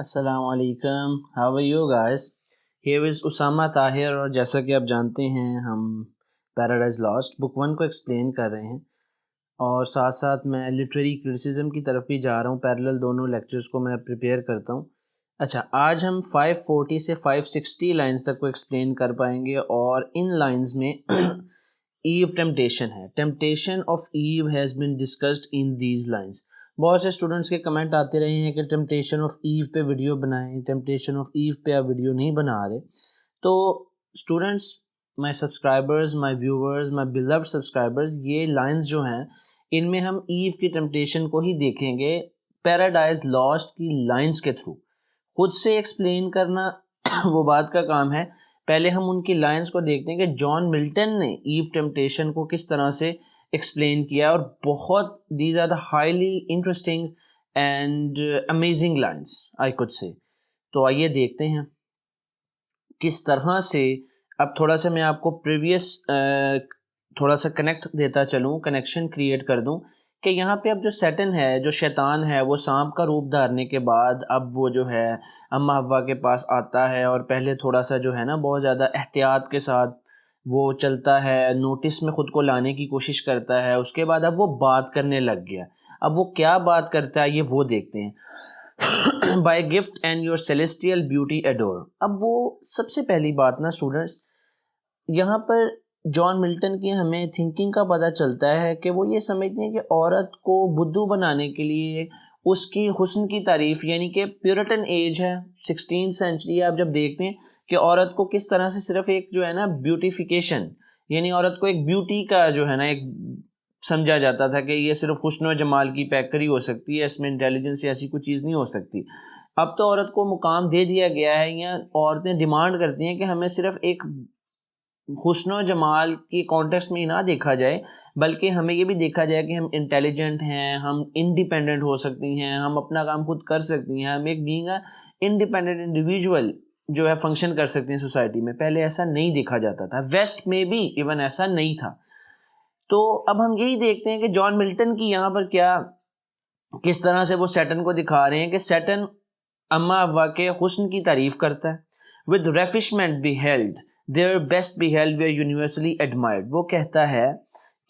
السلام علیکم. How are you guys? Here is Osama Tahir, اور جیسا کہ آپ جانتے ہیں ہم پیراڈائز لاسٹ بک 1 کو ایکسپلین کر رہے ہیں، اور ساتھ ساتھ میں لٹریری کرٹیسزم کی طرف بھی جا رہا ہوں. پیرلل دونوں لیکچرز کو میں پریپیئر کرتا ہوں. اچھا، آج ہم 540 سے 560 لائنز تک کو ایکسپلین کر پائیں گے، اور ان لائنز میں ایو ٹیمپٹیشن ہے. ٹیمپٹیشن آف ایو has been discussed in these lines. بہت سے اسٹوڈنٹس کے کمنٹ آتے رہے ہیں کہ ٹیمپٹیشن آف ایو پہ ویڈیو بنائیں، ٹیمپٹیشن آف ایو پہ آپ ویڈیو نہیں بنا رہے. تو اسٹوڈنٹس، مائی سبسکرائبرز، مائی ویورز، مائی بیلوڈ سبسکرائبرز، یہ لائنز جو ہیں ان میں ہم ایو کی ٹیمپٹیشن کو ہی دیکھیں گے پیراڈائز لاسٹ کی لائنز کے تھرو. خود سے ایکسپلین کرنا وہ بات کا کام ہے. پہلے ہم ان کی لائنز کو دیکھتے ہیں کہ جان ملٹن نے ایو ٹیمپٹیشن کو کس طرح سے ایکسپلین کیا، اور بہت these are the highly interesting and amazing lines آئی کوڈ سے. تو آئیے دیکھتے ہیں کس طرح سے. اب تھوڑا سا میں آپ کو پریویس تھوڑا سا کنیکٹ دیتا چلوں، کنیکشن کریٹ کر دوں کہ یہاں پہ اب جو سیٹن ہے، جو شیطان ہے، وہ سانپ کا روپ دھارنے کے بعد اب وہ جو ہے اما حوا کے پاس آتا ہے، اور پہلے تھوڑا سا جو ہے نا بہت زیادہ احتیاط کے ساتھ وہ چلتا ہے، نوٹس میں خود کو لانے کی کوشش کرتا ہے. اس کے بعد اب وہ بات کرنے لگ گیا. اب وہ کیا بات کرتا ہے یہ وہ دیکھتے ہیں. By gift and your celestial beauty adore. اب وہ سب سے پہلی بات نا اسٹوڈنٹس، یہاں پر جان ملٹن کی ہمیں تھنکنگ کا پتہ چلتا ہے کہ وہ یہ سمجھتے ہیں کہ عورت کو بدھو بنانے کے لیے اس کی حسن کی تعریف، یعنی کہ پیورٹن ایج ہے 16 سینچری. آپ جب دیکھتے ہیں کہ عورت کو کس طرح سے صرف ایک جو ہے نا بیوٹیفیکیشن، یعنی عورت کو ایک بیوٹی کا جو ہے نا ایک سمجھا جاتا تھا کہ یہ صرف حسن و جمال کی پیکری ہو سکتی ہے، اس میں انٹیلیجنس یا ایسی کوئی چیز نہیں ہو سکتی. اب تو عورت کو مقام دے دیا گیا ہے، یا عورتیں ڈیمانڈ کرتی ہیں کہ ہمیں صرف ایک حسن و جمال کی کانٹیکسٹ میں نہ دیکھا جائے، بلکہ ہمیں یہ بھی دیکھا جائے کہ ہم انٹیلیجنٹ ہیں، ہم انڈیپینڈنٹ ہو سکتی ہیں، ہم اپنا کام خود کر سکتی ہیں، ہم ایک بینگ انڈیپینڈنٹ انڈیویجول جو ہے فنکشن کر سکتے ہیں سوسائٹی میں. پہلے ایسا نہیں دیکھا جاتا تھا، ویسٹ میں بھی ایون ایسا نہیں تھا. تو اب ہم یہی دیکھتے ہیں کہ جان ملٹن کی یہاں پر کس طرح سے وہ سیٹن کو دکھا رہے ہیں کہ سیٹن اما حوا کے حسن کی تعریف کرتا ہے. with refreshment beheld their best beheld were universally admired. وہ کہتا ہے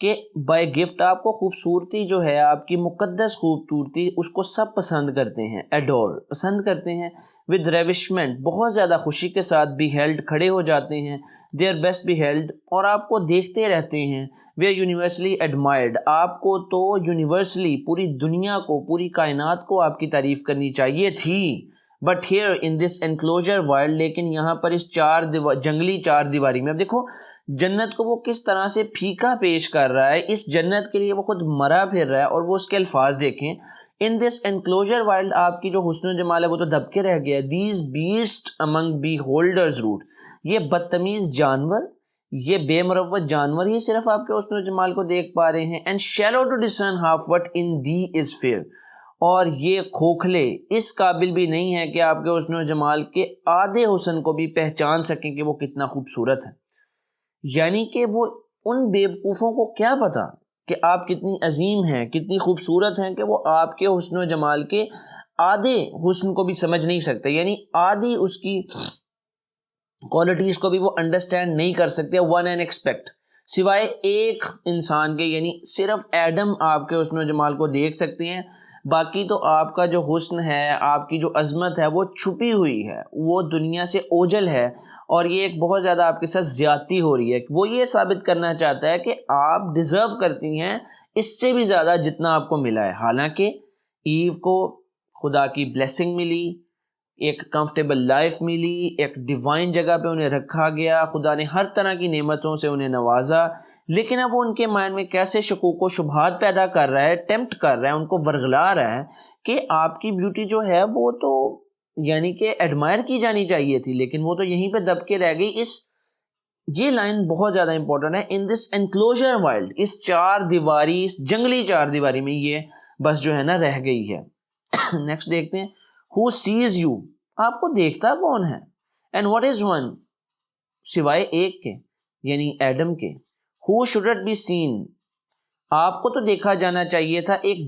کہ بائی گفٹ آپ کو خوبصورتی جو ہے، آپ کی مقدس خوبصورتی، اس کو سب پسند کرتے ہیں، ایڈور پسند کرتے ہیں. with ravishment بہت زیادہ خوشی کے ساتھ beheld کھڑے ہو جاتے ہیں، their best beheld اور آپ کو دیکھتے رہتے ہیں. we are universally admired آپ کو تو یونیورسلی پوری دنیا کو، پوری کائنات کو آپ کی تعریف کرنی چاہیے تھی. But here in this enclosure world لیکن یہاں پر اس جنگلی چار دیواری میں، اب دیکھو جنت کو وہ کس طرح سے پھیکا پیش کر رہا ہے. اس جنت کے لیے وہ خود مرا پھر رہا ہے، اور وہ اس کے الفاظ دیکھیں. ان دس انکلوجر ورلڈ آپ کی جو حسن و جمال ہے وہ تو دب کے رہ گیا ہے. These beast among beholders rot, یہ بدتمیز جانور، یہ بے مروت جانور ہی صرف آپ کے حسن و جمال کو دیکھ پا رہے ہیں. And shallow to discern half wit in the is fair, اور یہ کھوکھلے اس قابل بھی نہیں ہے کہ آپ کے حسن و جمال کے آدھے حسن کو بھی پہچان سکیں کہ وہ کتنا خوبصورت ہے. یعنی کہ وہ ان بیوقوفوں کو کیا پتا کہ آپ کتنی عظیم ہیں، کتنی خوبصورت ہیں، کہ وہ آپ کے حسن و جمال کے آدھے حسن کو بھی سمجھ نہیں سکتے، یعنی آدھی اس کی کوالٹیز کو بھی وہ انڈرسٹینڈ نہیں کر سکتے. ون اینڈ ایکسپیکٹ، سوائے ایک انسان کے، یعنی صرف ایڈم آپ کے حسن و جمال کو دیکھ سکتے ہیں. باقی تو آپ کا جو حسن ہے، آپ کی جو عظمت ہے، وہ چھپی ہوئی ہے، وہ دنیا سے اوجھل ہے. اور یہ ایک بہت زیادہ آپ کے ساتھ زیادتی ہو رہی ہے. وہ یہ ثابت کرنا چاہتا ہے کہ آپ ڈیزرو کرتی ہیں اس سے بھی زیادہ جتنا آپ کو ملا ہے. حالانکہ ایو کو خدا کی بلیسنگ ملی، ایک کمفرٹیبل لائف ملی، ایک ڈیوائن جگہ پہ انہیں رکھا گیا، خدا نے ہر طرح کی نعمتوں سے انہیں نوازا. لیکن اب وہ ان کے مائنڈ میں کیسے شکوک و شبہات پیدا کر رہا ہے، ٹیمپٹ کر رہا ہے، ان کو ورغلا رہا ہے کہ آپ کی بیوٹی جو ہے وہ تو یعنی کہ ایڈمائر کی جانی چاہیے تھی، لیکن وہ تو یہیں پہ دب کے رہ گئی. یہ لائن بہت زیادہ امپورٹنٹ ہے. ان دس انکلوجر ورلڈ، اس چار دیواری، اس جنگلی چار دیواری میں یہ بس جو ہے نا رہ گئی ہے. نیکسٹ دیکھتے ہیں. ہو سیز یو، آپ کو دیکھتا کون ہے. اینڈ واٹ از ون، سوائے ایک کے یعنی ایڈم کے. ہو شوڈنٹ بی سین، آپ کو تو دیکھا جانا چاہیے تھا ایک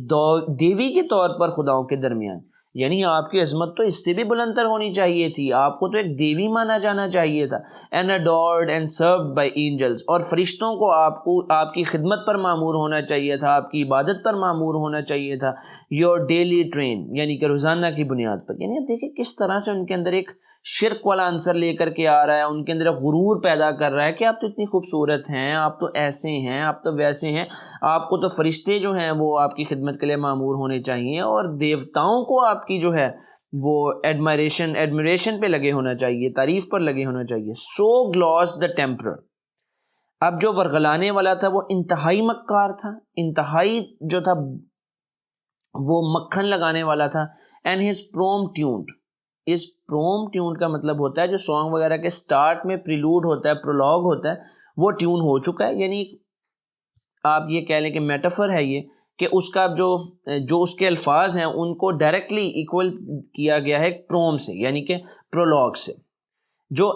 دیوی کے طور پر خداؤں کے درمیان. یعنی آپ کی عظمت تو اس سے بھی بلند تر ہونی چاہیے تھی، آپ کو تو ایک دیوی مانا جانا چاہیے تھا. And adored and served by angels، اور فرشتوں کو آپ کی خدمت پر معمور ہونا چاہیے تھا، آپ کی عبادت پر معمور ہونا چاہیے تھا. your daily train، یعنی کہ روزانہ کی بنیاد پر. یعنی اب دیکھیں کس طرح سے ان کے اندر ایک شرک والا عنصر لے کر کے آ رہا ہے، ان کے اندر غرور پیدا کر رہا ہے کہ آپ تو اتنی خوبصورت ہیں، آپ تو ایسے ہیں، آپ تو ویسے ہیں، آپ کو تو فرشتے جو ہیں وہ آپ کی خدمت کے لیے معمور ہونے چاہیے، اور دیوتاؤں کو آپ کی جو ہے وہ ایڈمریشن پہ لگے ہونا چاہیے، تعریف پر لگے ہونا چاہیے. سو گلاس دا ٹیمپرر. اب جو ورغلانے والا تھا وہ انتہائی مکار تھا، انتہائی جو تھا وہ مکھن لگانے والا تھا. And his prompt tuned. اس پروم ٹیونڈ کا مطلب ہوتا ہے جو سانگ وغیرہ کے سٹارٹ میں پریلوڈ ہوتا ہے، پرولوگ ہوتا ہے، وہ ٹیون ہو چکا ہے. یعنی آپ یہ کہہ لیں کہ میٹافر ہے یہ، کہ اس کا جو اس کے الفاظ ہیں ان کو ڈائریکٹلی ایکول کیا گیا ہے پروم سے، یعنی کہ پرولوگ سے. جو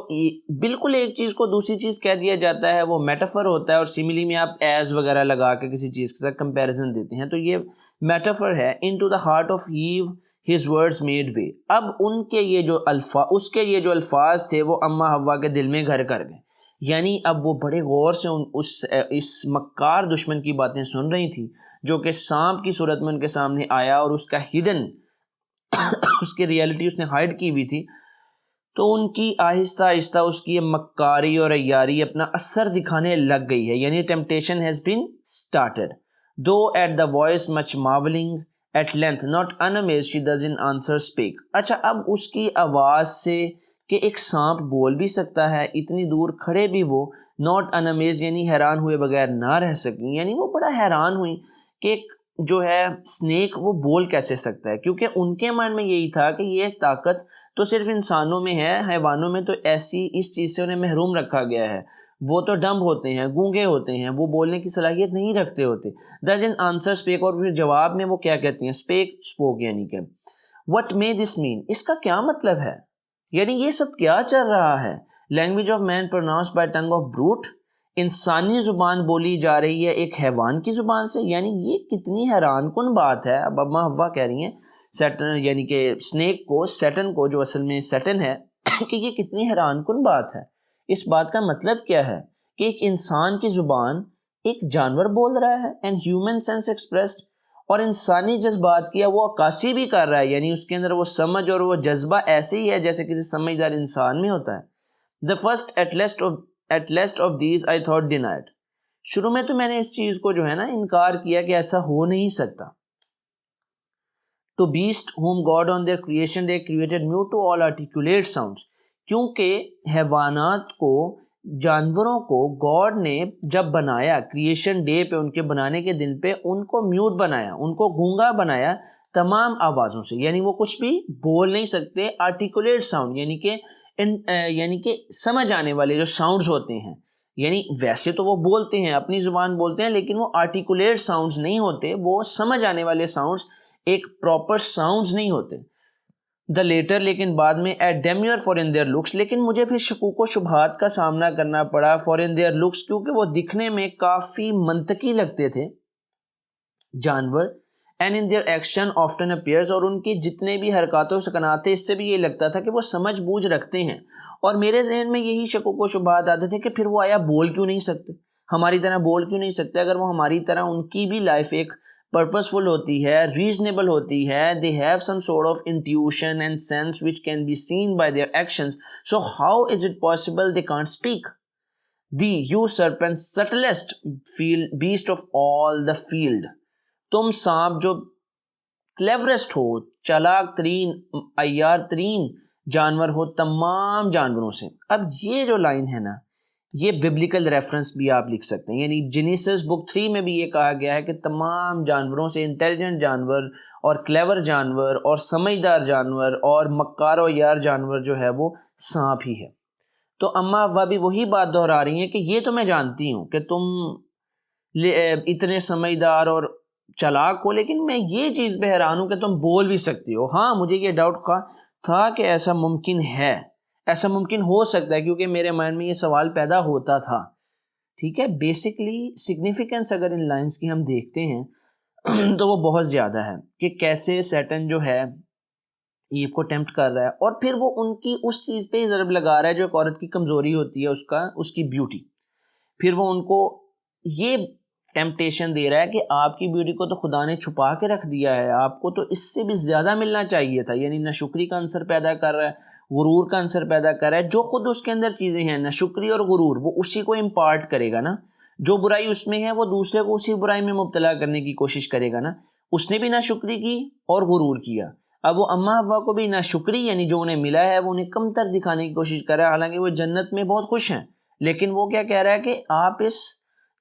بالکل ایک چیز کو دوسری چیز کہہ دیا جاتا ہے وہ میٹافر ہوتا ہے، اور سملی میں آپ ایز وغیرہ لگا کے کسی چیز کے ساتھ کمپیریزن دیتے ہیں، تو یہ میٹافر ہے. Into the heart of have his words made way. اب ان کے یہ جو اس کے یہ جو الفاظ تھے وہ اما حوا کے دل میں گھر کر گئے. یعنی اب وہ بڑے غور سے اس مکار دشمن کی باتیں سن رہی تھی جو کہ سانپ کی صورت میں ان کے سامنے آیا، اور اس کا ہڈن اس کی ریئلٹی اس نے ہائڈ کی ہوئی تھی. تو ان کی آہستہ آہستہ اس کی مکاری اور عیاری اپنا اثر دکھانے لگ گئی ہے. یعنی temptation has been started. Though at the voice much marvelling at length not unamazed she doesn't answer speak. اچھا، اب اس کی آواز سے کہ ایک سانپ بول بھی سکتا ہے، اتنی دور کھڑے بھی وہ not unamazed یعنی حیران ہوئے بغیر نہ رہ سکیں. یعنی وہ بڑا حیران ہوئی کہ ایک جو ہے سنیک وہ بول کیسے سکتا ہے، کیونکہ ان کے من میں یہی تھا کہ یہ طاقت تو صرف انسانوں میں ہے، حیوانوں میں تو ایسی اس چیز سے انہیں محروم رکھا گیا ہے. وہ تو ڈمب ہوتے ہیں، گونگے ہوتے ہیں، وہ بولنے کی صلاحیت نہیں رکھتے ہوتے. doesn't answer speak، اور پھر جواب میں وہ کیا کہتی ہیں spoke یعنی کہ what may this mean، اس کا کیا مطلب ہے، یعنی یہ سب کیا چل رہا ہے. language of man pronounced by tongue of brute، انسانی زبان بولی جا رہی ہے ایک حیوان کی زبان سے. یعنی یہ کتنی حیران کن بات ہے. اب اما حوا کہہ رہی ہیں سیٹن یعنی کہ سنیک کو، سیٹن کو جو اصل میں سیٹن ہے کہ یہ کتنی حیران کن بات ہے. اس بات کا مطلب کیا ہے کہ ایک انسان کی زبان ایک جانور بول رہا ہے، اینڈ ہیومن سینس ایکسپریسڈ، اور انسانی جذبات کیا وہ عکاسی بھی کر رہا ہے. یعنی اس کے اندر وہ سمجھ اور وہ جذبہ ایسے ہی ہے جیسے کسی سمجھدار انسان میں ہوتا ہے. the first at least of these I thought denied. شروع میں تو میں نے اس چیز کو جو ہے نا انکار کیا کہ ایسا ہو نہیں سکتا. to beast whom God on their creation day created mute to all articulate sounds، کیونکہ حیوانات کو، جانوروں کو گاڈ نے جب بنایا کریشن ڈے پہ، ان کے بنانے کے دن پہ ان کو میوٹ بنایا، ان کو گونگا بنایا تمام آوازوں سے. یعنی وہ کچھ بھی بول نہیں سکتے. آرٹیکولیٹ ساؤنڈ یعنی کہ سمجھ آنے والے جو ساؤنڈز ہوتے ہیں، یعنی ویسے تو وہ بولتے ہیں، اپنی زبان بولتے ہیں، لیکن وہ آرٹیکولیٹ ساؤنڈز نہیں ہوتے، وہ سمجھ آنے والے ساؤنڈز، ایک پراپر ساؤنڈز نہیں ہوتے. دا لیٹر، لیکن بعد میں at demure for in their looks, لیکن مجھے پھر شکوک و شبہات کا سامنا کرنا پڑا فار ان دیئر لکس، کیونکہ وہ دکھنے میں کافی منطقی لگتے تھے جانور. And in their action often appears, اور ان کی جتنے بھی حرکات و سکنات تھے اس سے بھی یہ لگتا تھا کہ وہ سمجھ بوجھ رکھتے ہیں. اور میرے ذہن میں یہی شکوک و شبہات آتے تھے کہ پھر وہ آیا بول کیوں نہیں سکتے، ہماری طرح بول کیوں نہیں سکتے. اگر وہ ہماری طرح، ان کی بھی لائف ایک پرپسفل ہوتی ہے، ریزنیبل ہوتی ہے، they have some sort of intuition and sense which can be seen by their actions, so how is it possible they can't speak. The you serpent, subtlest beast of all the field، تم سانپ جو کلیورسٹ ہو، چالاک ترین، عیار ترین جانور ہو تمام جانوروں سے. اب یہ جو لائن ہے نا، یہ ببلیکل ریفرنس بھی آپ لکھ سکتے ہیں. یعنی جینیسس بک 3 میں بھی یہ کہا گیا ہے کہ تمام جانوروں سے انٹیلیجنٹ جانور اور کلیور جانور اور سمجھدار جانور اور مکار و یار جانور جو ہے وہ سانپ ہی ہے. تو اما حوا بھی وہی بات دہرا رہی ہیں کہ یہ تو میں جانتی ہوں کہ تم اتنے سمجھدار اور چالاک ہو، لیکن میں یہ چیز پہ حیران ہوں کہ تم بول بھی سکتی ہو. ہاں مجھے یہ ڈاؤٹ تھا کہ ایسا ممکن ہے، ایسا ممکن ہو سکتا ہے، کیونکہ میرے مائنڈ میں یہ سوال پیدا ہوتا تھا. ٹھیک ہے، بیسکلی سگنیفیکنس اگر ان لائنز کی ہم دیکھتے ہیں تو وہ بہت زیادہ ہے کہ کیسے سیٹن جو ہے ایو کو ٹیمپٹ کر رہا ہے، اور پھر وہ ان کی اس چیز پہ ہی ضرب لگا رہا ہے جو ایک عورت کی کمزوری ہوتی ہے، اس کی بیوٹی. پھر وہ ان کو یہ ٹیمپٹیشن دے رہا ہے کہ آپ کی بیوٹی کو تو خدا نے چھپا کے رکھ دیا ہے، آپ کو تو اس سے بھی زیادہ ملنا چاہیے تھا. یعنی ناشکری کا عنصر پیدا کر رہا ہے، غرور کا عنصر پیدا کر رہا ہے. جو خود اس کے اندر چیزیں ہیں ناشکری اور غرور، وہ اسی کو امپارٹ کرے گا نا. جو برائی اس میں ہے وہ دوسرے کو اسی برائی میں مبتلا کرنے کی کوشش کرے گا نا. اس نے بھی ناشکری کی اور غرور کیا. اب وہ اماں حوا کو بھی ناشکری یعنی جو انہیں ملا ہے وہ انہیں کم تر دکھانے کی کوشش کر رہا ہے، حالانکہ وہ جنت میں بہت خوش ہیں. لیکن وہ کیا کہہ رہا ہے کہ آپ اس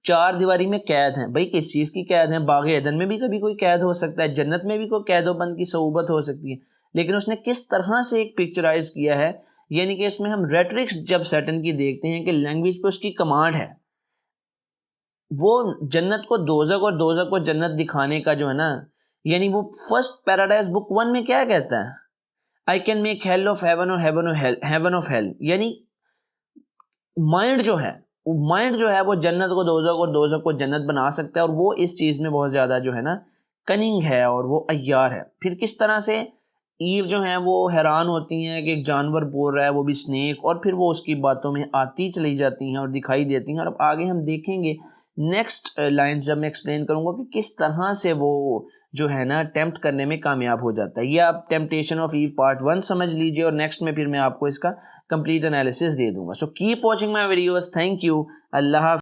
چار دیواری میں قید ہیں. بھائی کس چیز کی قید ہیں؟ باغ عدن میں بھی کبھی کوئی قید ہو سکتا ہے، جنت میں بھی کوئی قید و بند کی صعوبت ہو سکتی ہے. لیکن اس نے کس طرح سے ایک پکچرائز کیا ہے، یعنی کہ اس میں ہم ریٹرکس جب سیٹن کی دیکھتے ہیں کہ لینگویج پہ اس کی کمانڈ ہے، وہ جنت کو دوزخ اور دوزخ کو جنت دکھانے کا جو ہے نا، یعنی وہ فرسٹ پیراڈائز بک 1 میں کیا کہتا ہے؟ I can make hell of heaven or heaven of hell. یعنی مائنڈ جو ہے وہ جنت کو دوزخ اور دوزخ کو جنت بنا سکتا ہے، اور وہ اس چیز میں بہت زیادہ جو ہے نا کننگ ہے اور وہ عیار ہے. پھر کس طرح سے ایو جو ہیں وہ حیران ہوتی ہیں کہ ایک جانور بول رہا ہے، وہ بھی سنیک، اور پھر وہ اس کی باتوں میں آتی چلی جاتی ہیں اور دکھائی دیتی ہیں. اور اب آگے ہم دیکھیں گے نیکسٹ لائنز جب میں ایکسپلین کروں گا کہ کس طرح سے وہ جو ہے نا ٹیمپٹ کرنے میں کامیاب ہو جاتا ہے. یہ آپ ٹیمپٹیشن آف ایو پارٹ 1 سمجھ لیجئے، اور نیکسٹ میں پھر میں آپ کو اس کا کمپلیٹ انالیسس دے دوں گا. So keep watching my videos. Thank you. اللہ حافظ.